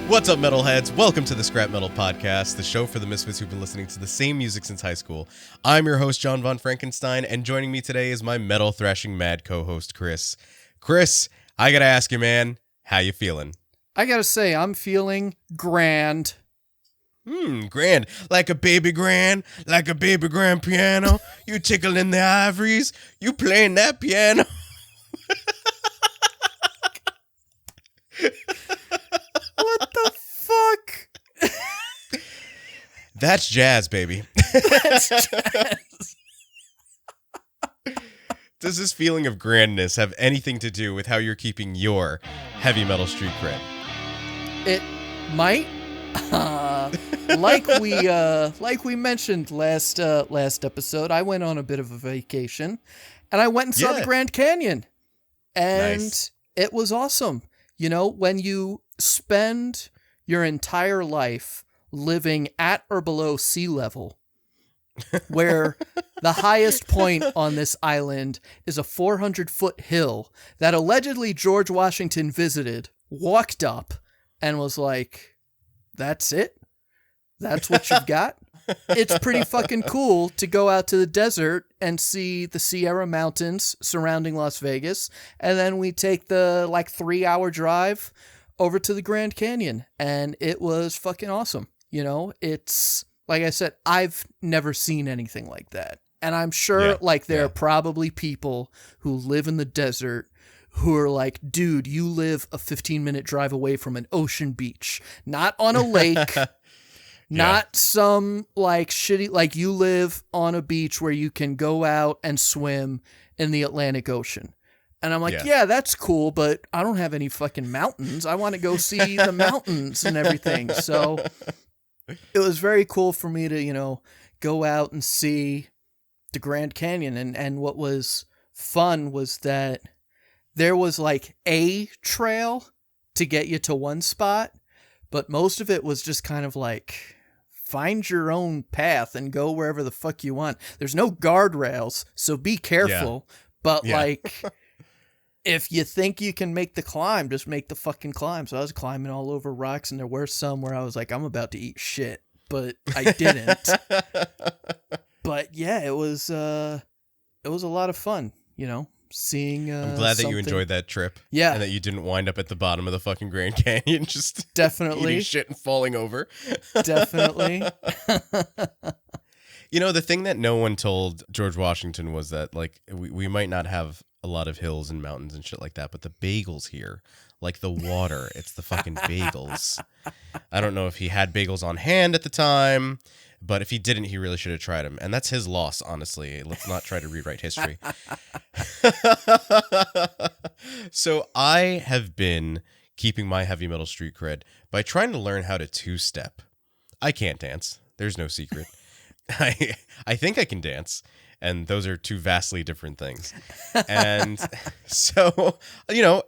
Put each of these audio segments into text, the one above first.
What's up, metalheads? Welcome to the Scrap Metal Podcast, the show for the misfits who've been listening to the same music since high school. I'm your host, John von Frankenstein, and joining me today is my metal thrashing mad co-host, Chris. Chris, I gotta ask you, man, how you feeling? I gotta say, I'm feeling grand. Grand. Like a baby grand piano. You tickling the ivories. You playing that piano. What the fuck? That's jazz, baby. That's jazz. Does this feeling of grandness have anything to do with how you're keeping your heavy metal street cred? It might. Like we mentioned last episode, I went on a bit of a vacation, and I went and saw the Grand Canyon, and Nice. It was awesome. You know, when you spend your entire life living at or below sea level, where the highest point on this island is a 400-foot hill that allegedly George Washington visited, walked up, and was like, that's it? That's what you've got? It's pretty fucking cool to go out to the desert and see the Sierra Mountains surrounding Las Vegas, and then we take the 3-hour drive over to the Grand Canyon, and it was fucking awesome. You know, it's, like I said, I've never seen anything like that. And I'm sure there are probably people who live in the desert who are like, dude, you live a 15-minute drive away from an ocean beach, not on a lake. Not some shitty, you live on a beach where you can go out and swim in the Atlantic Ocean. And I'm like, yeah, that's cool, but I don't have any fucking mountains. I want to go see the mountains and everything. So it was very cool for me to, go out and see the Grand Canyon. And what was fun was that there was a trail to get you to one spot, but most of it was just kind of find your own path and go wherever the fuck you want. There's no guardrails, so be careful. But if you think you can make the climb, just make the fucking climb. So I was climbing all over rocks, and there were some where I was like, I'm about to eat shit, but I didn't. But yeah, it was a lot of fun, seeing I'm glad that you enjoyed that trip. Yeah. And that you didn't wind up at the bottom of the fucking Grand Canyon just definitely eating shit and falling over. Definitely. The thing that no one told George Washington was that we might not have a lot of hills and mountains and shit like that, but the bagels here, the water, it's the fucking bagels. I don't know if he had bagels on hand at the time, but if he didn't, he really should have tried them. And that's his loss, honestly. Let's not try to rewrite history. So I have been keeping my heavy metal street cred by trying to learn how to two-step. I can't dance. There's no secret. I think I can dance, and those are two vastly different things. And so,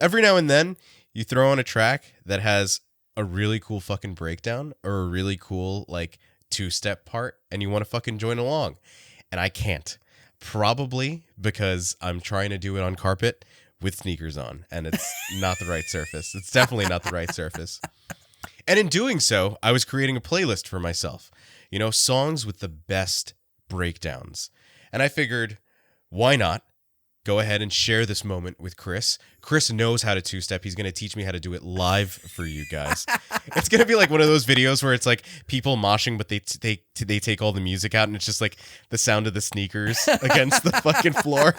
every now and then you throw on a track that has a really cool fucking breakdown or a really cool, two-step part, and you want to fucking join along. And I can't. Probably because I'm trying to do it on carpet with sneakers on, and it's not the right surface. It's definitely not the right surface. And in doing so, I was creating a playlist for myself. Songs with the best breakdowns. And I figured, why not go ahead and share this moment with Chris. Chris knows how to two-step. He's going to teach me how to do it live for you guys. It's going to be like one of those videos where it's people moshing, but they take all the music out, and it's just the sound of the sneakers against the fucking floor.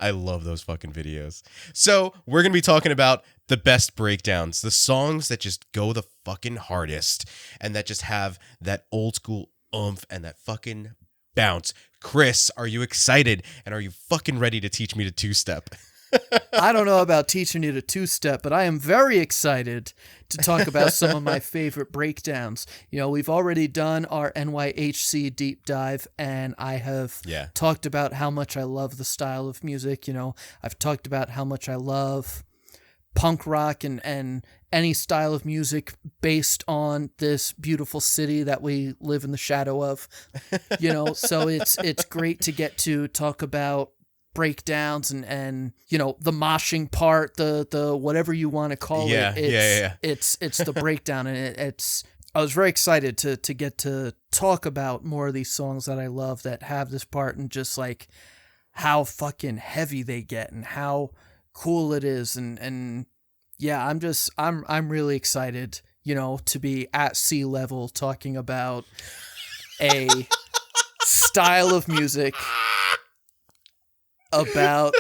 I love those fucking videos. So we're going to be talking about the best breakdowns, the songs that just go the fucking hardest and that just have that old school oomph and that fucking bounce. Chris, are you excited? And are you fucking ready to teach me to two-step? I don't know about teaching you to two-step, but I am very excited to talk about some of my favorite breakdowns. We've already done our NYHC deep dive, and I have talked about how much I love the style of music. I've talked about how much I love punk rock and any style of music based on this beautiful city that we live in the shadow of. So it's great to get to talk about breakdowns and the moshing part, the whatever you want to call it. It's the breakdown, and it's. I was very excited to get to talk about more of these songs that I love that have this part, and just like how fucking heavy they get and how cool it is, and yeah, I'm really excited, to be at sea level talking about a style of music about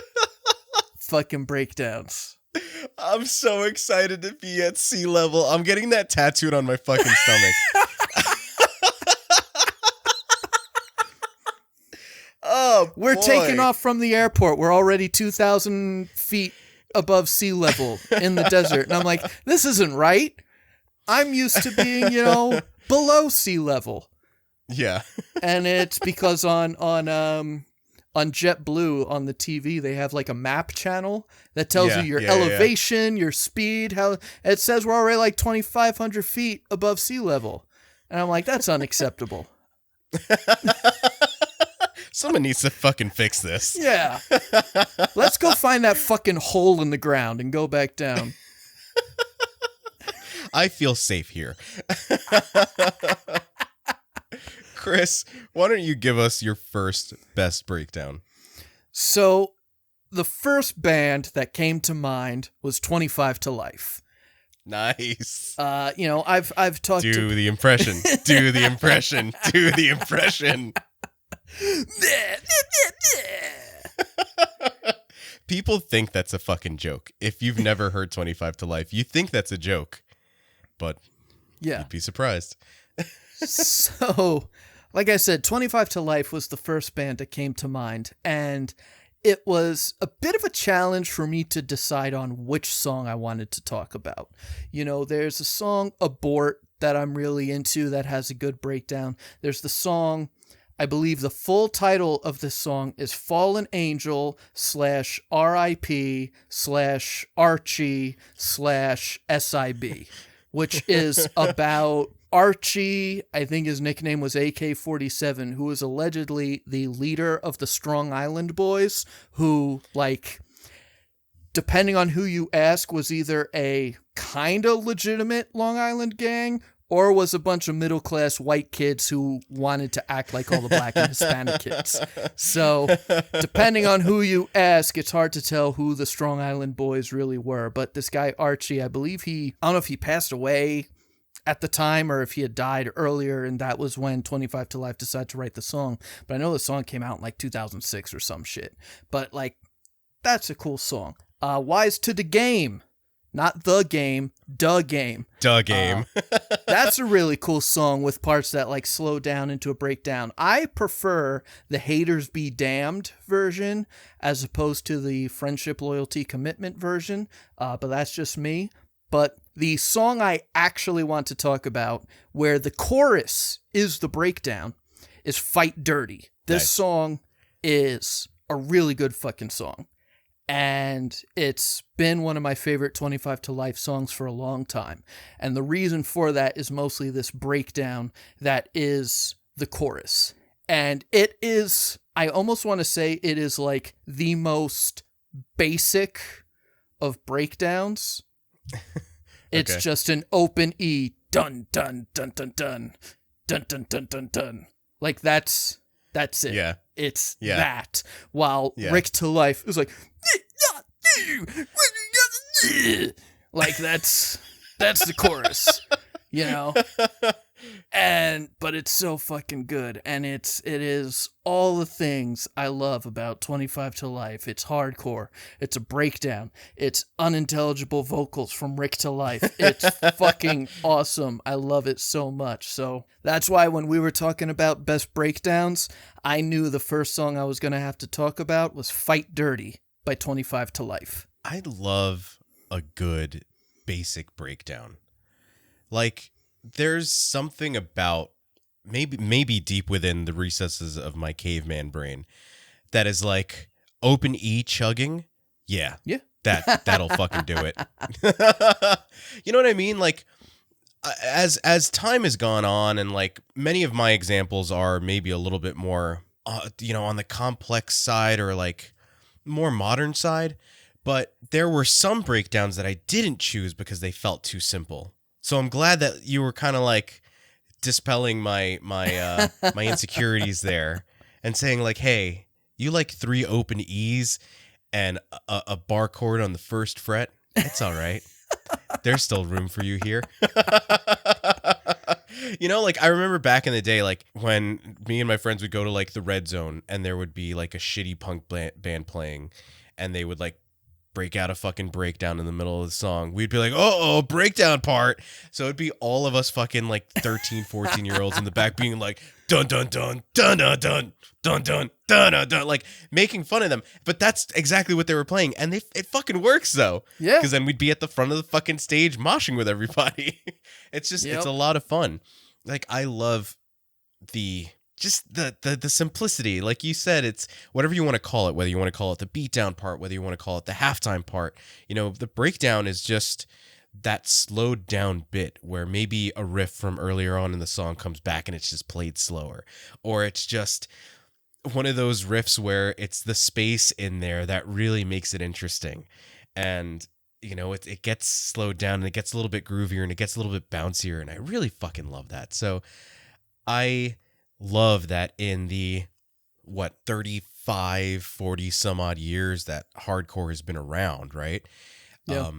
fucking breakdowns. I'm so excited to be at sea level. I'm getting that tattooed on my fucking stomach. Oh, we're boy. taking off from the airport. We're already 2,000 feet above sea level in the desert. And I'm like, this isn't right. I'm used to being, below sea level. Yeah. And it's because on JetBlue on the TV, they have like a map channel that tells you your elevation, your speed, how it says we're already like 2,500 feet above sea level. And I'm like, that's unacceptable. Someone needs to fucking fix this. Yeah. Let's go find that fucking hole in the ground and go back down. I feel safe here. Chris, why don't you give us your first best breakdown? So, the first band that came to mind was 25 to Life. Nice. I've talked to... Do the impression. Do the impression. Do the impression. People think that's a fucking joke. If you've never heard 25 to Life, you think that's a joke. But you'd be surprised. So, like I said, 25 to Life was the first band that came to mind, and it was a bit of a challenge for me to decide on which song I wanted to talk about. There's a song, Abort, that I'm really into that has a good breakdown. There's the song, I believe the full title of this song is Fallen Angel /RIP/Archie/SIB, which is about Archie, I think his nickname was AK-47, who was allegedly the leader of the Strong Island Boys, who, depending on who you ask, was either a kind of legitimate Long Island gang or was a bunch of middle-class white kids who wanted to act like all the black and Hispanic kids. So, depending on who you ask, it's hard to tell who the Strong Island Boys really were. But this guy, Archie, I believe I don't know if he passed away at the time or if he had died earlier, and that was when 25 to Life decided to write the song. But I know the song came out in 2006 or some shit. But that's a cool song. Wise to the Game. Not the game, da game. Da game. That's a really cool song with parts that slow down into a breakdown. I prefer the Haters Be Damned version as opposed to the Friendship, Loyalty, Commitment version. But that's just me. But the song I actually want to talk about, where the chorus is the breakdown, is Fight Dirty. This song is a really good fucking song. And it's been one of my favorite 25 to Life songs for a long time. And the reason for that is mostly this breakdown that is the chorus. And it is, I almost want to say it is the most basic of breakdowns. It's just an open E, dun, dun, dun, dun, dun, dun, dun, dun, dun, dun. That's it. Yeah. It's that. While Rick to Life is that's the chorus, but it's so fucking good, and it is all the things I love about 25 to Life. It's hardcore, it's a breakdown, it's unintelligible vocals from Rick to Life. It's fucking awesome. I love it so much. So that's why when we were talking about best breakdowns, I knew the first song I was going to have to talk about was Fight Dirty by 25 to Life. I love a good basic breakdown. There's something about maybe deep within the recesses of my caveman brain that is open E chugging. Yeah. That'll fucking do it. You know what I mean? As time has gone on, and many of my examples are maybe a little bit more on the complex side, or more modern side, but there were some breakdowns that I didn't choose because they felt too simple. So I'm glad that you were kind of like dispelling my insecurities there and saying like, hey, you like 3 open E's and a bar chord on the first fret. It's all right. There's still room for you here. Like I remember back in the day, like when me and my friends would go to like the Red Zone and there would be like a shitty punk band playing and they would like break out a fucking breakdown in the middle of the song. We'd be like, oh, breakdown part. So it'd be all of us fucking like 13, 14-year-olds in the back being like, dun, dun, dun, dun, dun, dun, dun, dun, dun, dun, dun, like making fun of them. But that's exactly what they were playing. And it fucking works though. Yeah. Because then we'd be at the front of the fucking stage moshing with everybody. It's just, It's a lot of fun. Like I love the simplicity. Like you said, it's whatever you want to call it, whether you want to call it the beatdown part, whether you want to call it the halftime part. The breakdown is just that slowed down bit where maybe a riff from earlier on in the song comes back and it's just played slower. Or it's just one of those riffs where it's the space in there that really makes it interesting. And it gets slowed down and it gets a little bit groovier and it gets a little bit bouncier. And I really fucking love that. So I love that in the 35, 40 some odd years that hardcore has been around, right? Yeah.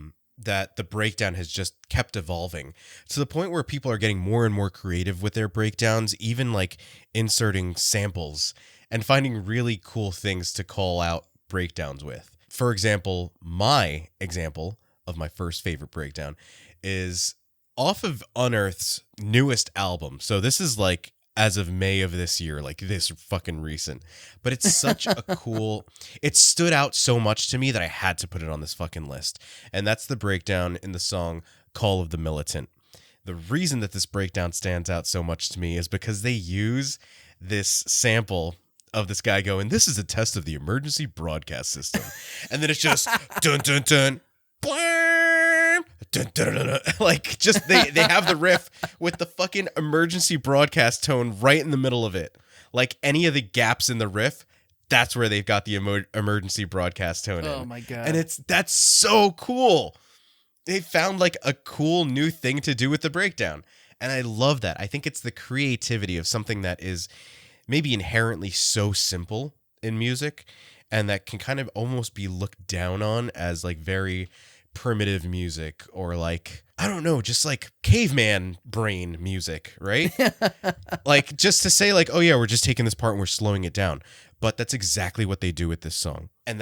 That the breakdown has just kept evolving to the point where people are getting more and more creative with their breakdowns, even like inserting samples and finding really cool things to call out breakdowns with. For example, my example of my first favorite breakdown is off of Unearth's newest album. So this is like as of May of this year, like this fucking recent. But it's such a cool, it stood out so much to me that I had to put it on this fucking list. And that's the breakdown in the song Call of the Militant. The reason that this breakdown stands out so much to me is because they use this sample of this guy going, this is a test of the emergency broadcast system. And then it's just dun dun dun blam, dun, dun, dun, dun. Like just they have the riff with the fucking emergency broadcast tone right in the middle of it. Like any of the gaps in the riff, that's where they've got the emergency broadcast tone in. Oh my God. And that's so cool. They found like a cool new thing to do with the breakdown. And I love that. I think it's the creativity of something that is maybe inherently so simple in music and that can kind of almost be looked down on as like very primitive music or like, I don't know, just like caveman brain music, right? Like just to say like, oh yeah, we're just taking this part and we're slowing it down. But that's exactly what they do with this song. And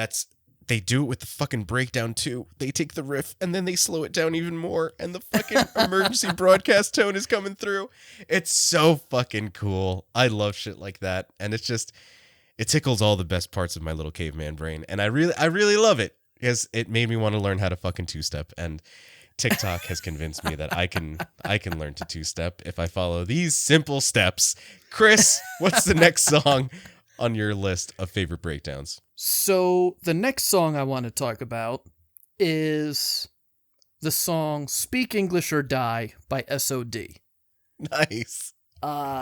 they do it with the fucking breakdown too. They take the riff and then they slow it down even more and the fucking emergency broadcast tone is coming through. It's so fucking cool. I love shit like that. And it's just, it tickles all the best parts of my little caveman brain. And I really love it because it made me want to learn how to fucking two-step. And TikTok has convinced me that I can learn to two-step if I follow these simple steps. Chris, what's the next song on your list of favorite breakdowns? So the next song I want to talk about is the song Speak English or Die by SOD. Nice.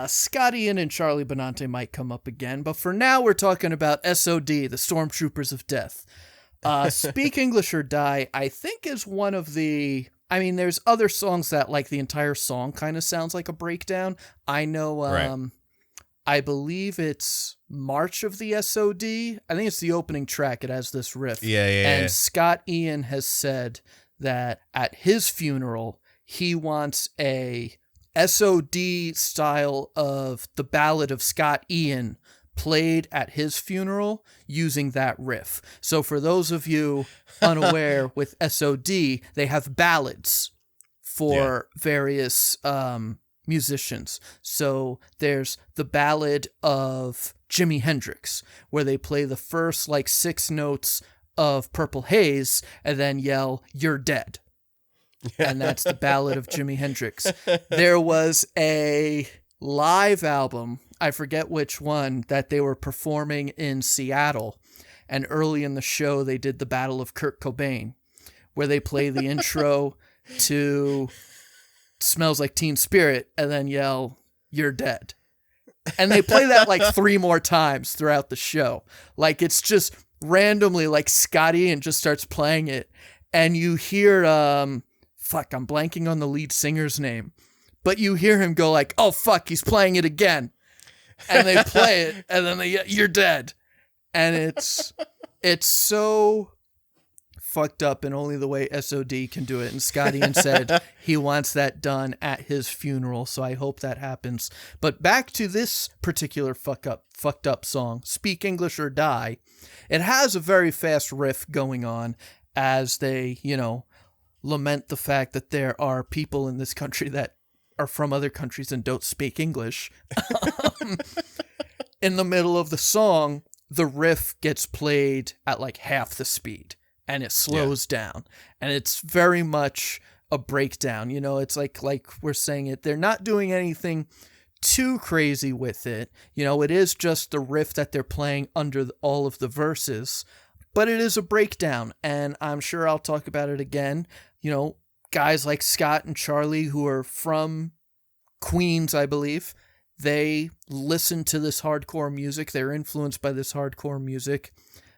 Scott Ian and Charlie Benante might come up again, but for now we're talking about SOD, the Stormtroopers of Death. Speak English or Die, I think is one of the... I mean, there's other songs that like the entire song kind of sounds like a breakdown. I know... Right. I believe it's March of the SOD. I think it's the opening track. It has this riff. Yeah. And Scott Ian has said that at his funeral, he wants a SOD style of the Ballad of Scott Ian played at his funeral using that riff. So for those of you unaware with SOD, they have ballads for various musicians. So there's the Ballad of Jimi Hendrix, where they play the first like 6 notes of Purple Haze and then yell, "You're dead." And that's the Ballad of Jimi Hendrix. There was a live album, I forget which one, that they were performing in Seattle. And early in the show, they did the Battle of Kurt Cobain, where they play the intro to Smells Like Teen Spirit and then yell, "You're dead." And they play that like 3 more times throughout the show. Like it's just randomly like Scotty and just starts playing it, and you hear fuck, I'm blanking on the lead singer's name, but you hear him go like, oh fuck, he's playing it again, and they play it, and then you're dead, and it's so fucked up in only the way SOD can do it. And Scotty said he wants that done at his funeral, so I hope that happens. But back to this particular fucked up song, Speak English or Die. It has a very fast riff going on as they, lament the fact that there are people in this country that are from other countries and don't speak English. In the middle of the song, the riff gets played at like half the speed. And it slows down, and it's very much a breakdown. It's like we're saying it. They're not doing anything too crazy with it. It is just the riff that they're playing under all of the verses, but it is a breakdown, and I'm sure I'll talk about it again. Guys like Scott and Charlie, who are from Queens, I believe, they listen to this hardcore music. They're influenced by this hardcore music.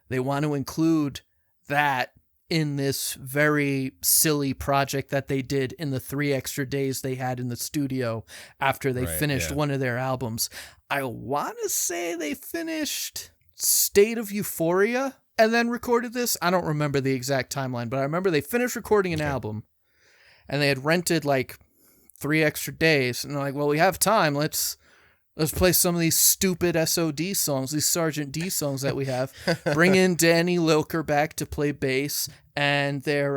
They want to include that in this very silly project that they did in the 3 extra days they had in the studio after they finished one of their albums. I want to say they finished State of Euphoria and then recorded this. I don't remember the exact timeline, but I remember they finished recording an album and they had rented like 3 extra days. And they're like, well, we have time. Let's play some of these stupid SOD songs, these Sergeant D songs that we have. Bring in Danny Lilker back to play bass, and their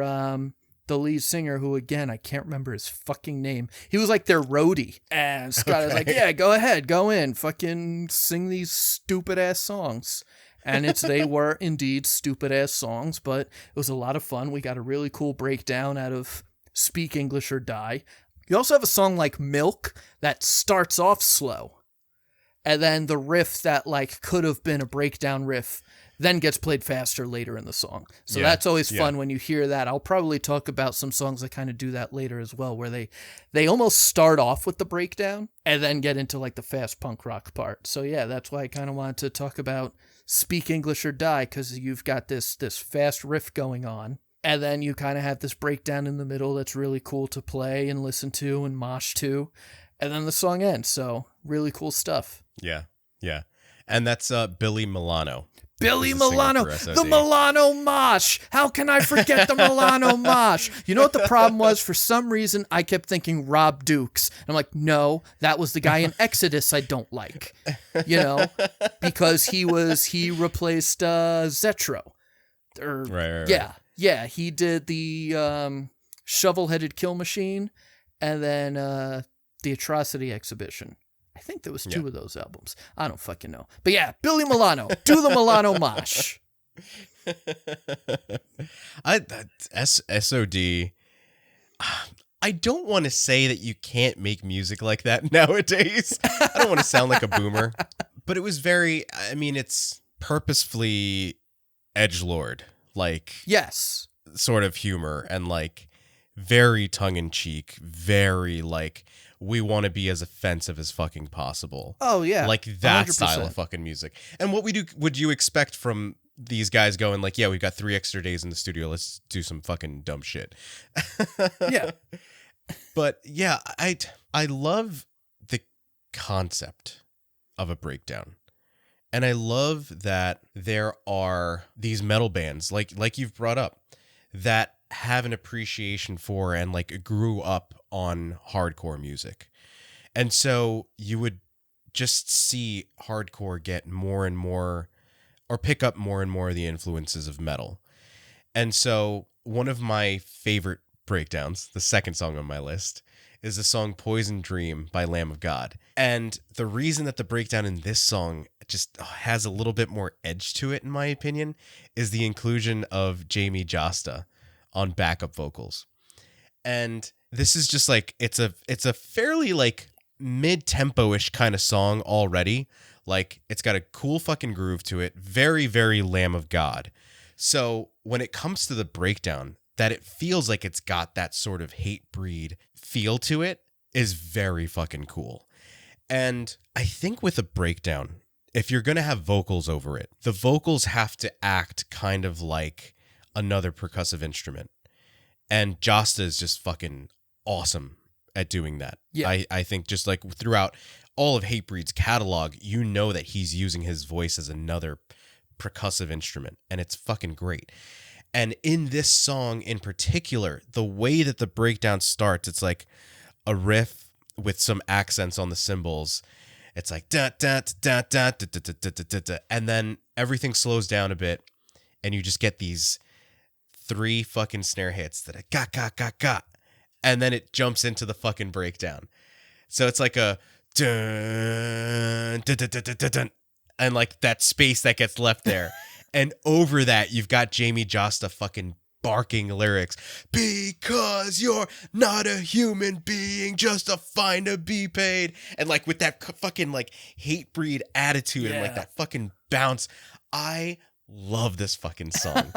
the lead singer, who again I can't remember his fucking name. He was like their roadie, and Scott was like, "Yeah, go ahead, go in, fucking sing these stupid ass songs." And they were indeed stupid ass songs, but it was a lot of fun. We got a really cool breakdown out of Speak English or Die. You also have a song like Milk that starts off slow. And then the riff that like could have been a breakdown riff then gets played faster later in the song. So that's always fun when you hear that. I'll probably talk about some songs that kind of do that later as well, where they almost start off with the breakdown and then get into like the fast punk rock part. So yeah, that's why I kind of wanted to talk about Speak English or Die, because you've got this fast riff going on. And then you kind of have this breakdown in the middle that's really cool to play and listen to and mosh to. And then the song ends. So really cool stuff. Yeah. And that's Billy Milano. Billy Milano, the Milano Mosh. How can I forget the Milano Mosh? You know what the problem was? For some reason, I kept thinking Rob Dukes. I'm like, no, that was the guy in Exodus I don't like. Because he replaced Zetro. Right. Yeah, he did the Shovel-Headed Kill Machine and then the Atrocity Exhibition. I think there was 2 of those albums. I don't fucking know. But yeah, Billy Milano. Do the Milano Mosh. SOD. I don't want to say that you can't make music like that nowadays. I don't want to sound like a boomer. But it was it's purposefully edgelord. Like, yes, sort of humor and like very tongue-in-cheek, very like, we want to be as offensive as fucking possible. Oh yeah, like that 100%. style of fucking music. And what would you expect from these guys going like, yeah, we've got 3 extra days in the studio, let's do some fucking dumb shit. Yeah. But yeah, I love the concept of a breakdown. And I love that there are these metal bands like you've brought up that have an appreciation for and like grew up on hardcore music. And so you would just see hardcore get more and more, or pick up more and more of the influences of metal. And so one of my favorite breakdowns, the second song on my list, is the song Poison Dream by Lamb of God. And the reason that the breakdown in this song just has a little bit more edge to it, in my opinion, is the inclusion of Jamie Josta on backup vocals. And this is just like, it's a fairly like mid-tempo-ish kind of song already. Like, it's got a cool fucking groove to it. Very, very Lamb of God. So when it comes to the breakdown, that it feels like it's got that sort of Hatebreed feel to it is very fucking cool. And I think with a breakdown, if you're going to have vocals over it, the vocals have to act kind of like another percussive instrument. And Josta is just fucking awesome at doing that. Yeah. I think just like throughout all of Hatebreed's catalog, you know that he's using his voice as another percussive instrument, and it's fucking great. And in this song in particular, the way that the breakdown starts, it's like a riff with some accents on the cymbals. It's like da da da da da da da da da da, and then everything slows down a bit, and you just get these 3 fucking snare hits that are ga ga ga ga, and then it jumps into the fucking breakdown. So it's like a dun dun dun dun dun, dun, and like that space that gets left there, and over that you've got Jamie Josta fucking barking lyrics, because you're not a human being, just a fine to be paid, and like with that fucking like Hatebreed attitude and like that fucking bounce. I love this fucking song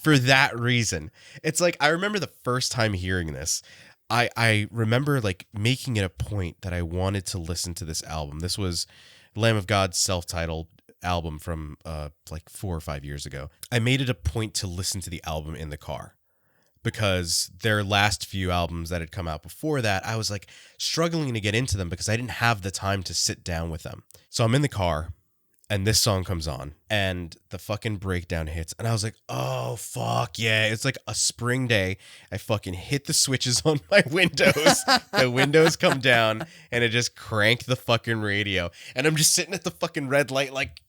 for that reason. It's like, I remember the first time hearing this, I remember like making it a point that I wanted to listen to this album. This was Lamb of God's self-titled album from like 4 or 5 years ago. I made it a point to listen to the album in the car, because their last few albums that had come out before that, I was like struggling to get into them because I didn't have the time to sit down with them. So I'm in the car and this song comes on and the fucking breakdown hits, and I was like, oh fuck yeah. It's like a spring day. I fucking hit the switches on my windows. The windows come down and it just cranked the fucking radio, and I'm just sitting at the fucking red light like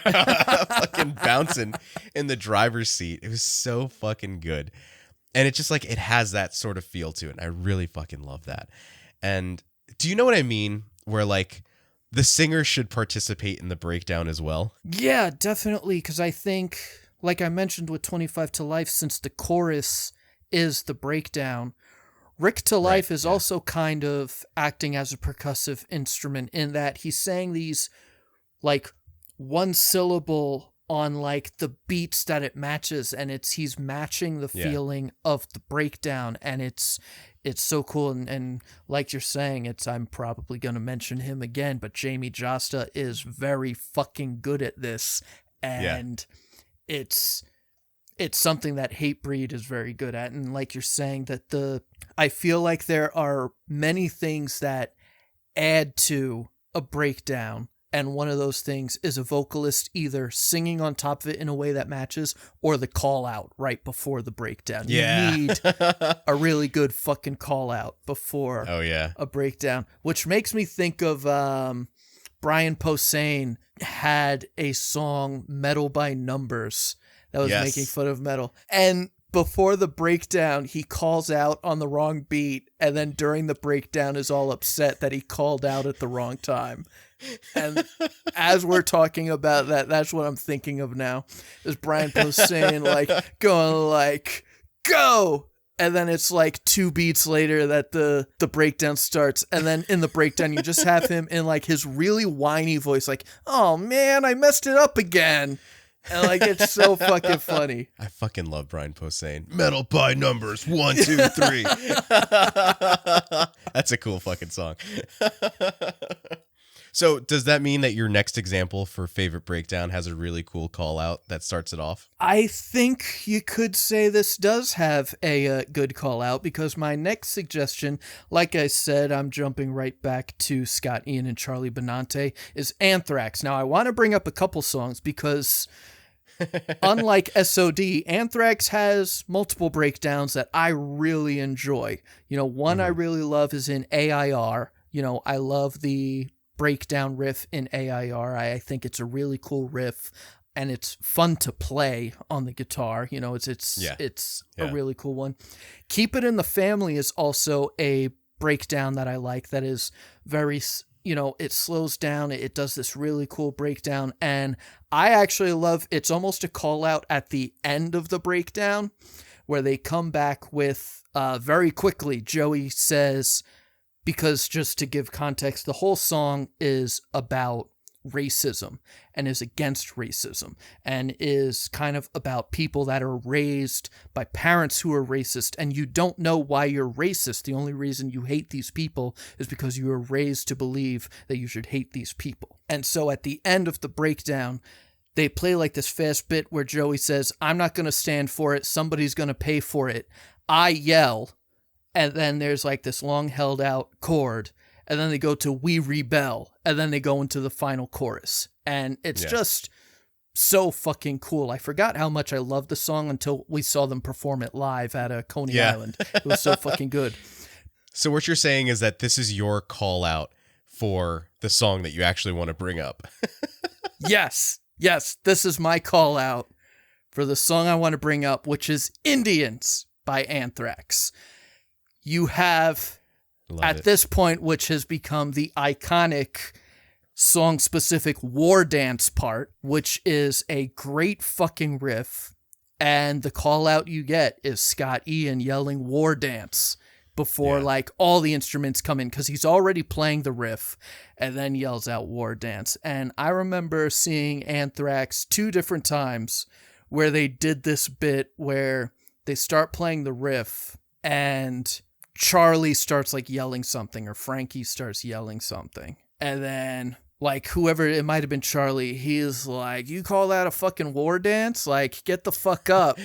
fucking bouncing in the driver's seat. It was so fucking good. And it's just like, it has that sort of feel to it. And I really fucking love that. And do you know what I mean? Where like the singer should participate in the breakdown as well. Yeah, definitely. Because I think, like I mentioned with 25 to Life, since the chorus is the breakdown, Rick to Life is also kind of acting as a percussive instrument in that he's saying these like one syllable on like the beats that it matches, and he's matching the feeling of the breakdown, and it's so cool. And like you're saying, I'm probably going to mention him again, but Jamie Josta is very fucking good at this, and it's something that Hatebreed is very good at. And like you're saying, that I feel like there are many things that add to a breakdown, and one of those things is a vocalist either singing on top of it in a way that matches, or the call out right before the breakdown. Yeah. You need a really good fucking call out before a breakdown, which makes me think of Brian Posehn had a song, Metal by Numbers, that was making fun of metal. And before the breakdown, he calls out on the wrong beat, and then during the breakdown is all upset that he called out at the wrong time. And as we're talking about that, that's what I'm thinking of now, is Brian Posehn like going like, go! And then it's like 2 beats later that the breakdown starts. And then in the breakdown, you just have him in like his really whiny voice, like, oh man, I messed it up again. And like, it's so fucking funny. I fucking love Brian Posehn. Metal by Numbers, 1, 2, 3. That's a cool fucking song. So does that mean that your next example for favorite breakdown has a really cool call out that starts it off? I think you could say this does have a good call out, because my next suggestion, like I said, I'm jumping right back to Scott Ian and Charlie Benante, is Anthrax. Now I want to bring up a couple songs because unlike SOD, Anthrax has multiple breakdowns that I really enjoy. One I really love is in AIR. I love the breakdown riff in AIR. I think it's a really cool riff, and it's fun to play on the guitar. It's a really cool one. Keep It in the Family is also a breakdown that I like, that is very, it slows down. It does this really cool breakdown, and I actually love, it's almost a call out at the end of the breakdown where they come back with very quickly, Joey says, because just to give context, the whole song is about racism and is against racism and is kind of about people that are raised by parents who are racist, and you don't know why you're racist. The only reason you hate these people is because you were raised to believe that you should hate these people. And so at the end of the breakdown, they play like this fast bit where Joey says, I'm not going to stand for it. Somebody's going to pay for it. I yell. And then there's like this long held out chord. And then they go to We Rebel. And then they go into the final chorus. And it's just so fucking cool. I forgot how much I loved the song until we saw them perform it live at Coney Island. It was so fucking good. So what you're saying is that this is your call out for the song that you actually want to bring up. Yes, this is my call out for the song I want to bring up, which is Indians by Anthrax. You have, this point, which has become the iconic song-specific war dance part, which is a great fucking riff, and the call out you get is Scott Ian yelling war dance before like all the instruments come in, because he's already playing the riff and then yells out war dance. And I remember seeing Anthrax 2 different times where they did this bit where they start playing the riff and Charlie starts like yelling something, or Frankie starts yelling something, and then like whoever, it might have been Charlie, he's like, you call that a fucking war dance? Like, get the fuck up.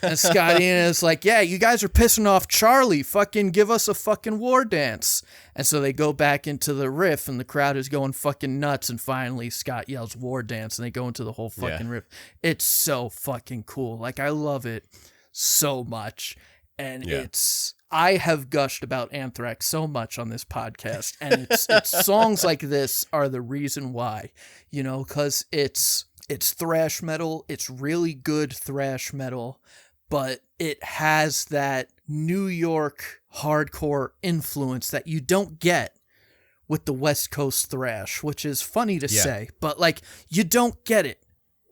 And Scott Ian is like, yeah, you guys are pissing off Charlie. Fucking give us a fucking war dance. And so they go back into the riff and the crowd is going fucking nuts. And finally Scott yells war dance and they go into the whole fucking riff. It's so fucking cool. Like, I love it so much. And I have gushed about Anthrax so much on this podcast, and it's songs like this are the reason why, you know, because it's thrash metal, it's really good thrash metal, but it has that New York hardcore influence that you don't get with the West Coast thrash, which is funny to say, but like, you don't get it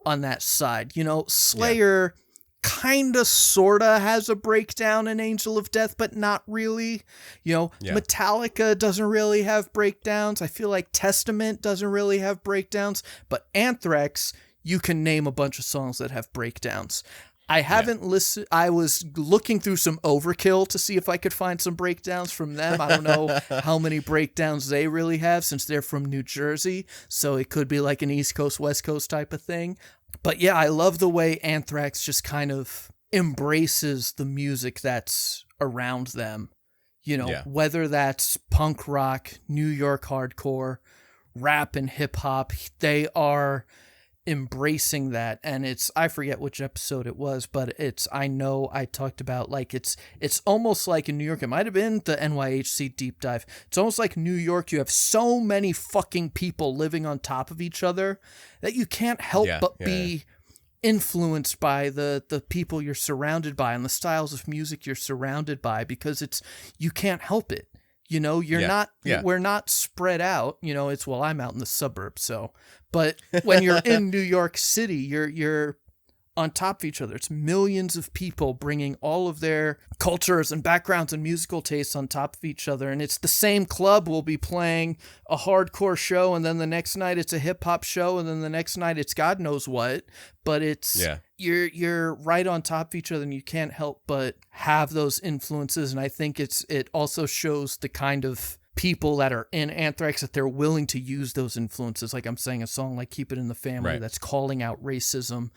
on that side, you know. Slayer kinda sorta has a breakdown in Angel of Death, but not really, you know. Metallica doesn't really have breakdowns. I feel like Testament doesn't really have breakdowns, but Anthrax, you can name a bunch of songs that have breakdowns. I haven't listened. I was looking through some Overkill to see if I could find some breakdowns from them. I don't know how many breakdowns they really have, since they're from New Jersey, so it could be like an East Coast, West Coast type of thing. But yeah, I love the way Anthrax just kind of embraces the music that's around them. You know, whether that's punk rock, New York hardcore, rap and hip hop, they are embracing that. And I forget which episode it was, but I know I talked about, like, it's almost like in New York, it might have been the NYHC deep dive. It's almost like New York, you have so many fucking people living on top of each other that you can't help but be influenced by the people you're surrounded by and the styles of music you're surrounded by, because you can't help it. You know, we're not spread out, you know. I'm out in the suburbs, so, but when you're in New York City, you're on top of each other. It's millions of people bringing all of their cultures and backgrounds and musical tastes on top of each other. And it's the same club will be playing a hardcore show, and then the next night it's a hip hop show, and then the next night it's God knows what. But it's, you're right on top of each other, and you can't help but have those influences. And I think it also shows the kind of people that are in Anthrax, that they're willing to use those influences. Like I'm saying, a song like Keep It in the Family that's calling out racism.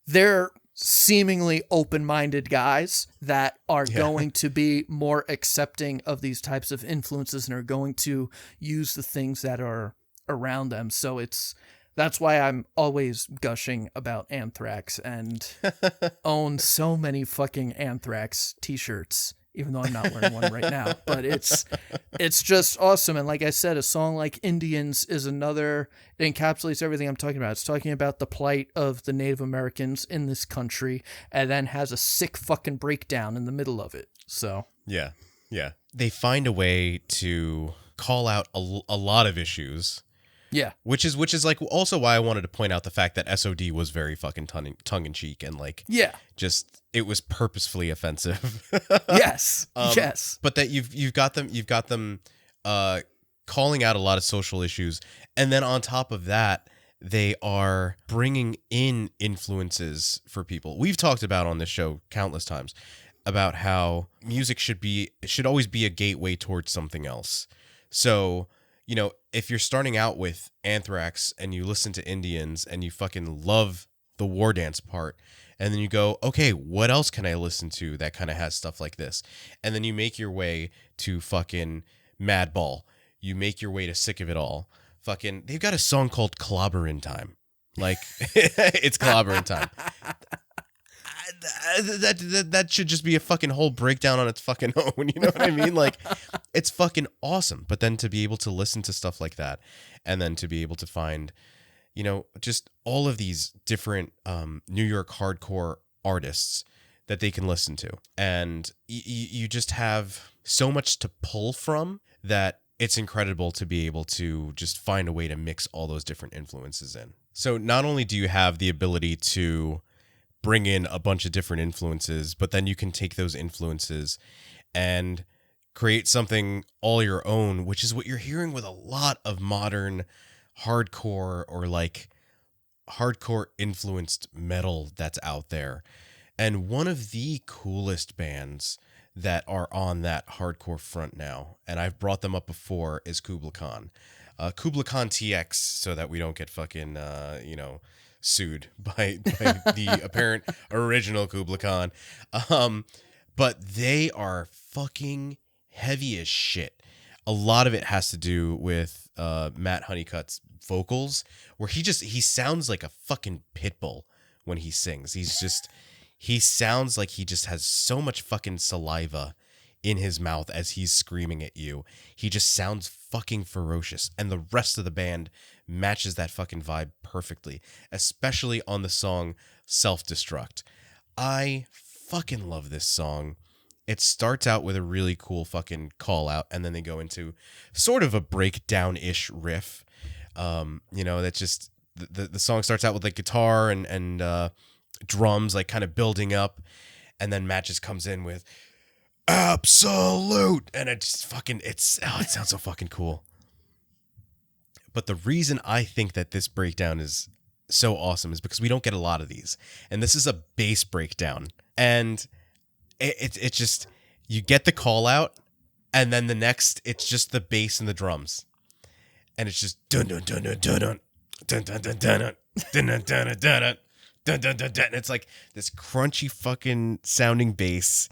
They're seemingly open-minded guys that are going to be more accepting of these types of influences and are going to use the things that are around them. So that's why I'm always gushing about Anthrax and own so many fucking Anthrax t-shirts, even though I'm not wearing one right now. But it's just awesome. And like I said, a song like Indians is another, it encapsulates everything I'm talking about. It's talking about the plight of the Native Americans in this country, and then has a sick fucking breakdown in the middle of it. So yeah. They find a way to call out a lot of issues. Yeah. Which is like also why I wanted to point out the fact that SOD was very fucking tongue in cheek and like just it was purposefully offensive. Yes. Yes. But that you've got them calling out a lot of social issues. And then on top of that, they are bringing in influences for people. We've talked about on this show countless times about how music should always be a gateway towards something else. So, if you're starting out with Anthrax and you listen to Indians and you fucking love the war dance part, and then you go, okay, what else can I listen to that kind of has stuff like this? And then you make your way to fucking Madball. You make your way to Sick of It All. Fucking, they've got a song called Clobberin' Time. Like, it's Clobberin' Time. That should just be a fucking whole breakdown on its fucking own. You know what I mean? Like, it's fucking awesome. But then to be able to listen to stuff like that, and then to be able to find, just all of these different New York hardcore artists that they can listen to. And you just have so much to pull from that it's incredible to be able to just find a way to mix all those different influences in. So not only do you have the ability to bring in a bunch of different influences, but then you can take those influences and create something all your own, which is what you're hearing with a lot of modern hardcore or like hardcore influenced metal that's out there. And one of the coolest bands that are on that hardcore front now, and I've brought them up before, is Kubla Khan. Kubla Khan TX, so that we don't get fucking, sued by the apparent original Kubla Khan. But they are fucking heavy as shit. A lot of it has to do with Matt Honeycutt's vocals, where he sounds like a fucking pit bull when he sings. He sounds like he just has so much fucking saliva in his mouth as he's screaming at you. He just sounds fucking ferocious. And the rest of the band matches that fucking vibe perfectly, especially on the song Self-Destruct. I fucking love this song. It starts out with a really cool fucking call out, and then they go into sort of a breakdown-ish riff. That's just the song starts out with like guitar and drums like kind of building up, and then Matt just comes in with absolute, and it just fucking it sounds so fucking cool. But the reason I think that this breakdown is so awesome is because we don't get a lot of these, and this is a bass breakdown, and it just, you get the call out, and then the next it's just the bass and the drums, and it's just dun dun dun dun dun dun dun dun dun dun dun dun dun dun dun. Dun, dun, dun, dun. And it's like this crunchy fucking sounding bass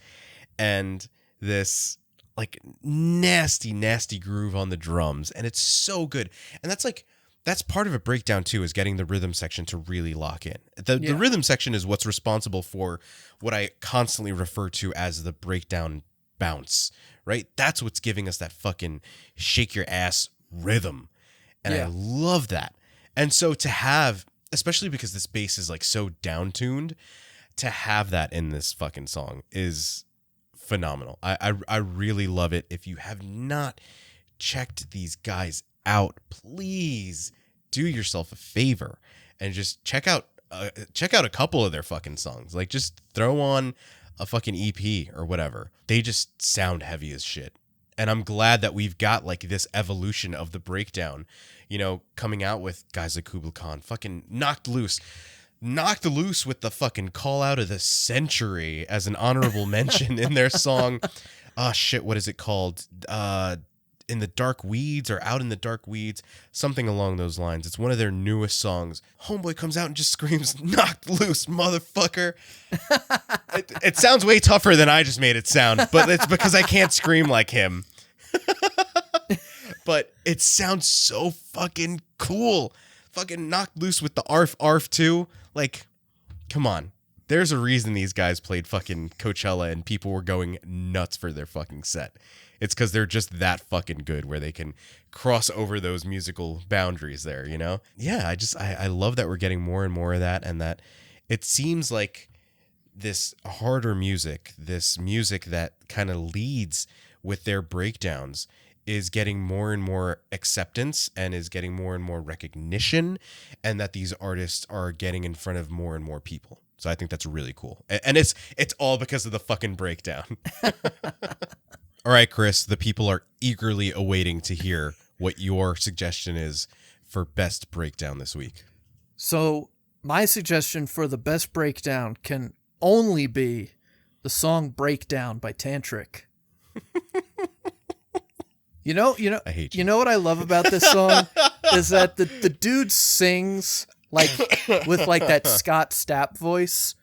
and this like nasty groove on the drums, and it's so good. And that's part of a breakdown too, is getting the rhythm section to really lock in. The rhythm section is what's responsible for what I constantly refer to as the breakdown bounce, right? That's what's giving us that fucking shake your ass rhythm. And I love that. And so to have, especially because this bass is like so down-tuned, to have that in this fucking song is phenomenal. I really love it. If you have not checked these guys out, please do yourself a favor and just check out a couple of their fucking songs. Like, just throw on a fucking EP or whatever. They just sound heavy as shit. And I'm glad that we've got like this evolution of the breakdown, coming out with guys like Kubla Khan, fucking knocked loose with the fucking call out of the century as an honorable mention in their song. What is it called? In the Dark Weeds, or Out in the Dark Weeds, something along those lines. It's one of their newest songs. Homeboy comes out and just screams, "Knocked loose, motherfucker." It sounds way tougher than I just made it sound, but it's because I can't scream like him. But it sounds so fucking cool. Fucking knocked loose with the arf arf too. Like, come on. There's a reason these guys played fucking Coachella and people were going nuts for their fucking set. It's because they're just that fucking good, where they can cross over those musical boundaries there, Yeah, I love that we're getting more and more of that, and that it seems like this harder music, this music that kind of leads with their breakdowns, is getting more and more acceptance and is getting more and more recognition, and that these artists are getting in front of more and more people. So I think that's really cool. And it's all because of the fucking breakdown. All right, Chris, the people are eagerly awaiting to hear what your suggestion is for best breakdown this week. So my suggestion for the best breakdown can only be the song Breakdown by Tantric. I hate you. You know what I love about this song is that the dude sings like with like that Scott Stapp voice,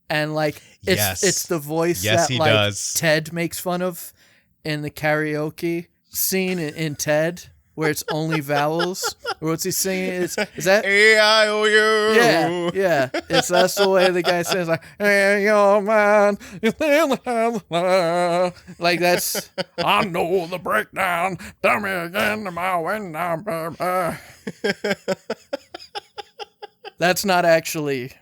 and like it's the voice that he like does. Ted makes fun of in the karaoke scene in Ted, where it's only vowels. Or what's he singing? Is that A-I-O-U? Yeah. That's the way the guy says, like, hey, yo, man, you still have love. Like, that's, I know the breakdown. Tell me again my window. That's not actually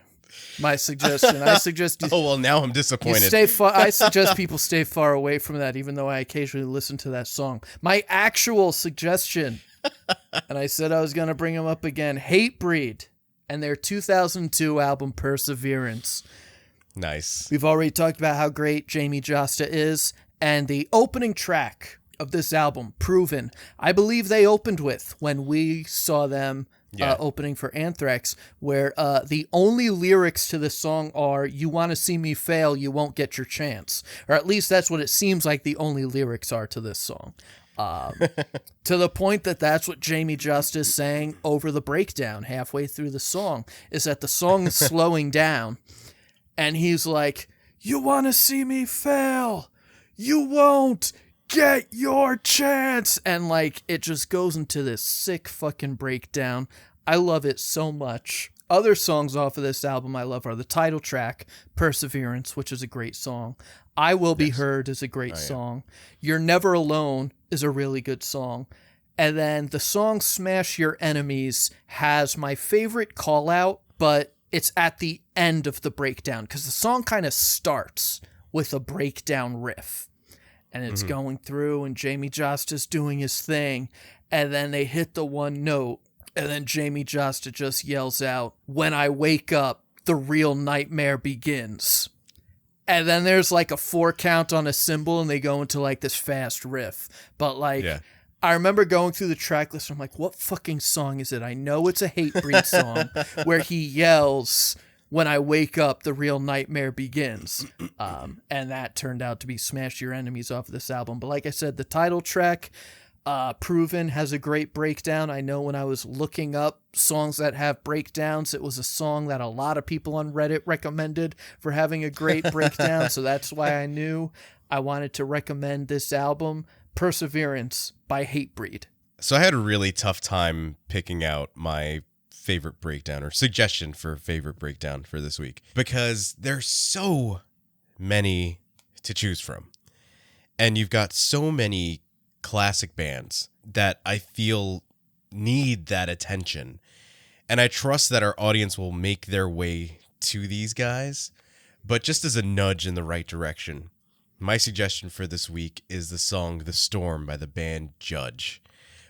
my suggestion. I suggest you. Oh, well, now I'm disappointed. I suggest people stay far away from that, even though I occasionally listen to that song. My actual suggestion, and I said I was going to bring them up again, Hatebreed and their 2002 album Perseverance. Nice. We've already talked about how great Jamie Josta is, and the opening track of this album, Proven, I believe they opened with when we saw them opening for Anthrax, where the only lyrics to this song are, you want to see me fail, you won't get your chance. Or at least that's what it seems like the only lyrics are to this song. To the point that that's what Jamie Josta is saying over the breakdown halfway through the song, is that the song is slowing down, and he's like, you want to see me fail, you won't get your chance. And like, it just goes into this sick fucking breakdown. I love it so much. Other songs off of this album I love are the title track, Perseverance, which is a great song. I Will Be Heard is a great song. You're Never Alone is a really good song. And then the song Smash Your Enemies has my favorite call out, but it's at the end of the breakdown because the song kind of starts with a breakdown riff. And it's going through, and Jamie Josta's doing his thing, and then they hit the one note, and then Jamie Josta just yells out, when I wake up, the real nightmare begins. And then there's like a 4 count on a cymbal, and they go into like this fast riff. But like, I remember going through the track list, and I'm like, what fucking song is it? I know it's a Hatebreed song where he yells, when I wake up, the real nightmare begins. And that turned out to be Smash Your Enemies off of this album. But like I said, the title track, Proven, has a great breakdown. I know when I was looking up songs that have breakdowns, it was a song that a lot of people on Reddit recommended for having a great breakdown. So that's why I knew I wanted to recommend this album, Perseverance by Hatebreed. So I had a really tough time picking out my favorite breakdown or suggestion for favorite breakdown for this week because there's so many to choose from, and you've got so many classic bands that I feel need that attention, and I trust that our audience will make their way to these guys. But just as a nudge in the right direction, my suggestion for this week is the song The Storm by the band Judge,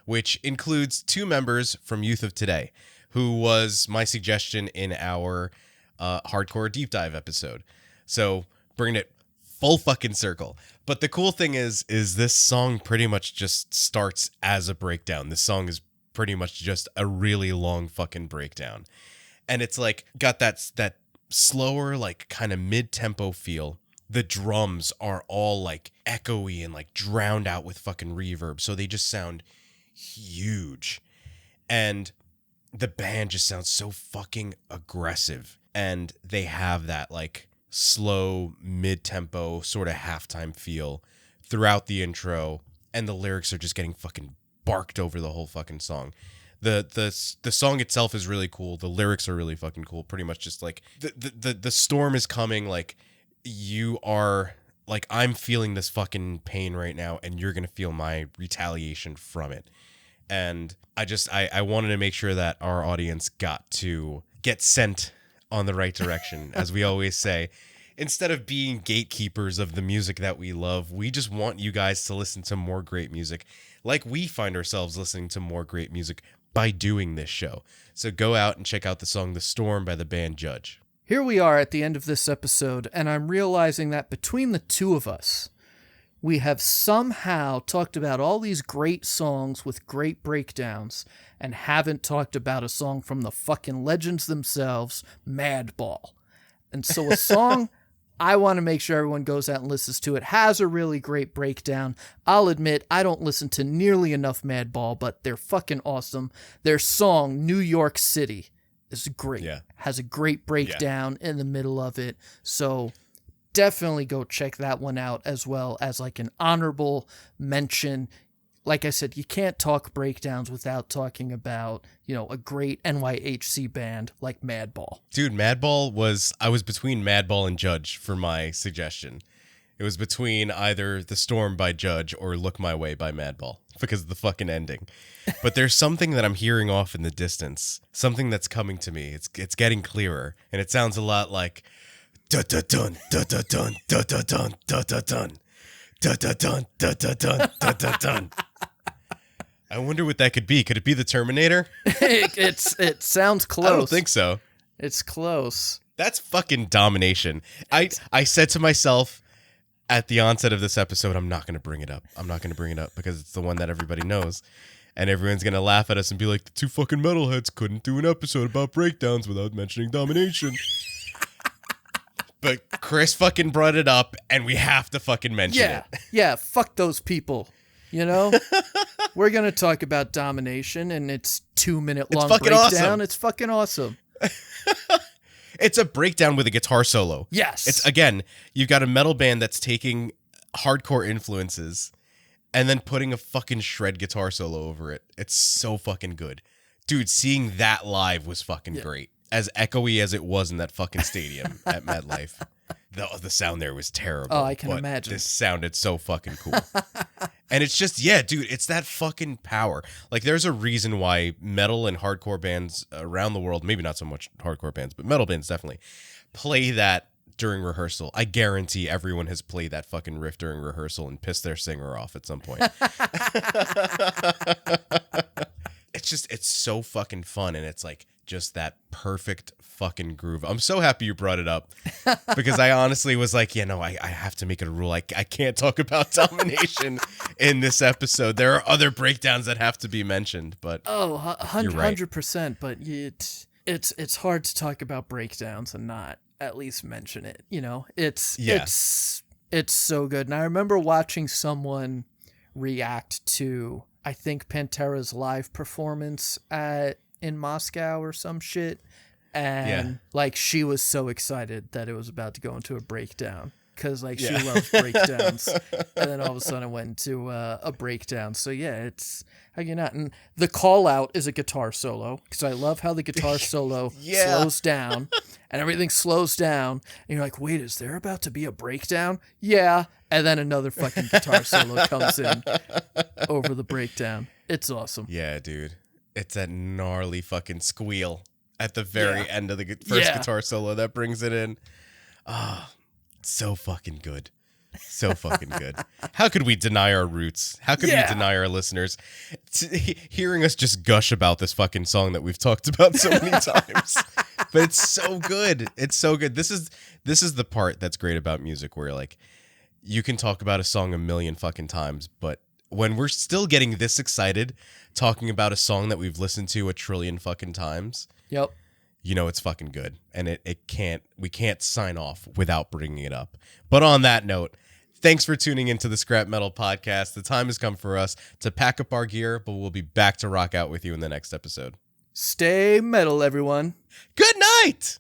which includes 2 members from Youth of Today, who was my suggestion in our hardcore deep dive episode. So bringing it full fucking circle. But the cool thing is this song pretty much just starts as a breakdown. This song is pretty much just a really long fucking breakdown. And it's like got that slower, like kind of mid-tempo feel. The drums are all like echoey and like drowned out with fucking reverb. So they just sound huge. And the band just sounds so fucking aggressive, and they have that like slow mid-tempo sort of halftime feel throughout the intro, and the lyrics are just getting fucking barked over the whole fucking song. The song itself is really cool. The lyrics are really fucking cool. Pretty much just like the storm is coming, like you are like, I'm feeling this fucking pain right now, and you're gonna feel my retaliation from it. And I wanted to make sure that our audience got to get sent on the right direction. As we always say, instead of being gatekeepers of the music that we love, we just want you guys to listen to more great music, like we find ourselves listening to more great music by doing this show. So go out and check out the song The Storm by the band Judge. Here we are at the end of this episode, and I'm realizing that between the two of us, we have somehow talked about all these great songs with great breakdowns and haven't talked about a song from the fucking legends themselves, Madball. And so a song I want to make sure everyone goes out and listens to it has a really great breakdown. I'll admit I don't listen to nearly enough Madball, but they're fucking awesome. Their song, New York City, is great. Yeah. Has a great breakdown in the middle of it. So definitely go check that one out, as well as like an honorable mention. Like I said, you can't talk breakdowns without talking about, a great NYHC band like Madball. Dude, I was between Madball and Judge for my suggestion. It was between either The Storm by Judge or Look My Way by Madball because of the fucking ending. But there's something that I'm hearing off in the distance, something that's coming to me. It's getting clearer, and it sounds a lot like da da dun da da dun da da dun da da dun da da dun da da dun da da dun. I wonder what that could be. Could it be the Terminator? It sounds close. I don't think so. It's close. That's fucking domination. I said to myself at the onset of this episode, I'm not going to bring it up. I'm not going to bring it up because it's the one that everybody knows. And everyone's going to laugh at us and be like, the two fucking metalheads couldn't do an episode about breakdowns without mentioning domination. But Chris fucking brought it up and we have to fucking mention it. Yeah, fuck those people. We're going to talk about domination and it's 2-minute long breakdown. Awesome. It's fucking awesome. It's a breakdown with a guitar solo. Yes. It's, again, you've got a metal band that's taking hardcore influences and then putting a fucking shred guitar solo over it. It's so fucking good. Dude, seeing that live was fucking great. As echoey as it was in that fucking stadium at MetLife. The sound there was terrible. Oh, I can imagine. This sounded so fucking cool. And it's just, dude, it's that fucking power. Like, there's a reason why metal and hardcore bands around the world, maybe not so much hardcore bands, but metal bands definitely, play that during rehearsal. I guarantee everyone has played that fucking riff during rehearsal and pissed their singer off at some point. It's so fucking fun, and it's like just that perfect fucking groove. I'm so happy you brought it up because I honestly was like, I have to make it a rule. I can't talk about domination in this episode. There are other breakdowns that have to be mentioned, but 100%. But it's hard to talk about breakdowns and not at least mention it. It's so good. And I remember watching someone react to, I think, Pantera's live performance in Moscow or some shit. And she was so excited that it was about to go into a breakdown because she loves breakdowns. And then all of a sudden it went into a breakdown. So it's how you not. And the call out is a guitar solo because I love how the guitar solo slows down and everything slows down. And you're like, wait, is there about to be a breakdown? Yeah. And then another fucking guitar solo comes in over the breakdown. It's awesome. Yeah, dude. It's that gnarly fucking squeal at the very end of the first guitar solo that brings it in. Ah, so fucking good. So fucking good. How could we deny our roots? How could we deny our listeners hearing us just gush about this fucking song that we've talked about so many times? But it's so good. It's so good. This is the part that's great about music where like you can talk about a song a million fucking times, but when we're still getting this excited talking about a song that we've listened to a trillion fucking times, it's fucking good. And we can't sign off without bringing it up. But on that note, thanks for tuning into the Scrap Metal Podcast. The time has come for us to pack up our gear, but we'll be back to rock out with you in the next episode. Stay metal, everyone. Good night!